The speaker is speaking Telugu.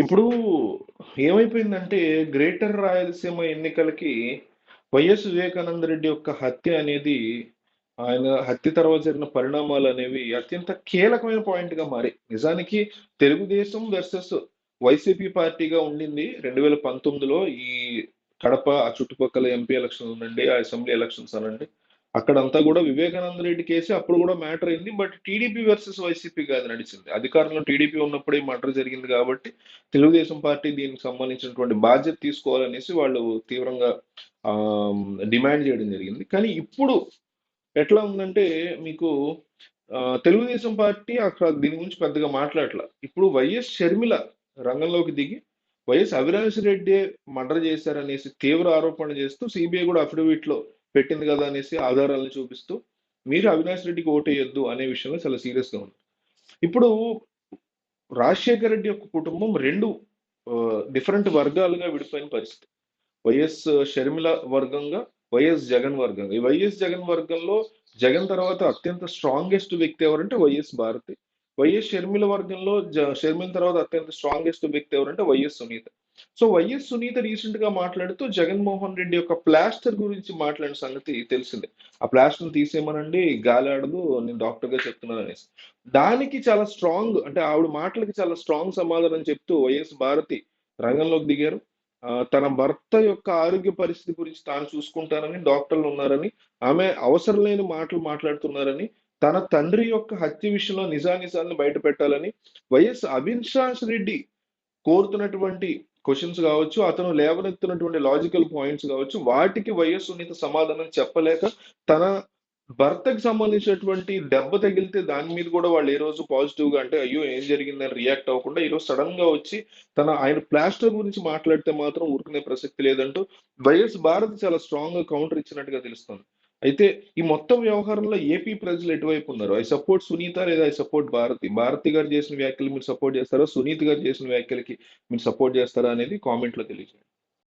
ఇప్పుడు ఏమైపోయిందంటే గ్రేటర్ రాయలసీమ ఎన్నికలకి వైఎస్ వివేకానంద రెడ్డి యొక్క హత్య అనేది ఆయన హత్య తర్వాత జరిగిన పరిణామాలు అనేవి అత్యంత కీలకమైన పాయింట్ గా మారాయి. నిజానికి తెలుగుదేశం వర్సెస్ వైసీపీ పార్టీగా ఉండింది 2019లో ఈ కడప ఆ చుట్టుపక్కల ఎంపీ ఎలక్షన్స్ అనండి, ఆ అసెంబ్లీ ఎలక్షన్స్ అనండి. అక్కడంతా కూడా వివేకానంద రెడ్డి కేసు అప్పుడు కూడా మ్యాటర్ అయింది. బట్ టీడీపీ వర్సెస్ వైసీపీ కాదు నడిచింది. అధికారంలో టీడీపీ ఉన్నప్పుడే మర్డర్ జరిగింది కాబట్టి తెలుగుదేశం పార్టీ దీనికి సంబంధించినటువంటి బాధ్యత తీసుకోవాలనేసి వాళ్ళు తీవ్రంగా ఆ డిమాండ్ చేయడం జరిగింది. కానీ ఇప్పుడు ఎట్లా ఉందంటే మీకు తెలుగుదేశం పార్టీ అక్కడ దీని గురించి పెద్దగా మాట్లాడట్ల. ఇప్పుడు వైఎస్ షర్మిల రంగంలోకి దిగి వైఎస్ అవినాష్ రెడ్డి మర్డర్ చేశారనేసి తీవ్ర ఆరోపణ చేస్తూ సిబిఐ కూడా అఫిడవిట్ లో పెట్టింది కదా అనేసి ఆధారాలను చూపిస్తూ మీరు అవినాష్ రెడ్డికి ఓటేయొద్దు అనే విషయంలో చాలా సీరియస్ గా ఉంది. ఇప్పుడు రాజశేఖర రెడ్డి యొక్క కుటుంబం రెండు డిఫరెంట్ వర్గాలుగా విడిపోయిన పరిస్థితి. వైఎస్ షర్మిల వర్గంగా, వైఎస్ జగన్ వర్గంగా. ఈ వైఎస్ జగన్ వర్గంలో జగన్ తర్వాత అత్యంత స్ట్రాంగెస్ట్ వ్యక్తి ఎవరంటే వైఎస్ భారతి. వైఎస్ షర్మిల వర్గంలో షర్మిల తర్వాత అత్యంత స్ట్రాంగెస్ట్ వ్యక్తి ఎవరంటే YS Sunitha. So YS Sunitha recent గా మాట్లాడుతూ జగన్మోహన్ రెడ్డి యొక్క ప్లాస్టర్ గురించి మాట్లాడిన సంగతి తెలిసిందే. ఆ ప్లాస్టర్ తీసేయమనండి, గాలి ఆడదు, నేను డాక్టర్ గా చెప్తున్నాను అనేసి. దానికి చాలా స్ట్రాంగ్ అంటే ఆవిడ మాటలకి చాలా స్ట్రాంగ్ సమాధానం చెప్తూ వైఎస్ భారతి రంగంలోకి దిగారు. తన భర్త యొక్క ఆరోగ్య పరిస్థితి గురించి తాను చూసుకుంటానని డాక్టర్లు ఉన్నారని, ఆమె అవసరం లేని మాటలు మాట్లాడుతున్నారని, తన తండ్రి యొక్క హత్య విషయంలో నిజానిజాలను బయట పెట్టాలని వైఎస్ అవినాష్ రెడ్డి కోరుతున్నటువంటి క్వశ్చన్స్ కావచ్చు, అతను లేవనెత్తున్నటువంటి లాజికల్ పాయింట్స్ కావచ్చు, వాటికి వైఎస్ సునీత సమాధానం చెప్పలేక తన భర్తకి సంబంధించినటువంటి దెబ్బ తగిలితే దాని మీద కూడా వాళ్ళు ఏ రోజు పాజిటివ్ గా అంటే అయ్యో ఏం జరిగిందని రియాక్ట్ అవ్వకుండా ఈ రోజు సడన్ గా వచ్చి ఆయన ప్లాస్టర్ గురించి మాట్లాడితే మాత్రం ఊరుకునే ప్రసక్తి లేదంటూ వైఎస్ భారత్ చాలా స్ట్రాంగ్ గా కౌంటర్ ఇచ్చినట్టుగా తెలుస్తుంది. అయితే ఈ మొత్తం వ్యవహారంలో ఏపీ ప్రజలు ఎటువైపు ఉన్నారు? ఐ సపోర్ట్ సునీత లేదా ఐ సపోర్ట్ భారతి. భారతి గారు చేసిన వ్యాఖ్యలు మీరు సపోర్ట్ చేస్తారా? సునీత గారు చేసిన వ్యాఖ్యలకి మీరు సపోర్ట్ చేస్తారా అనేది కామెంట్ లో తెలియజేయండి.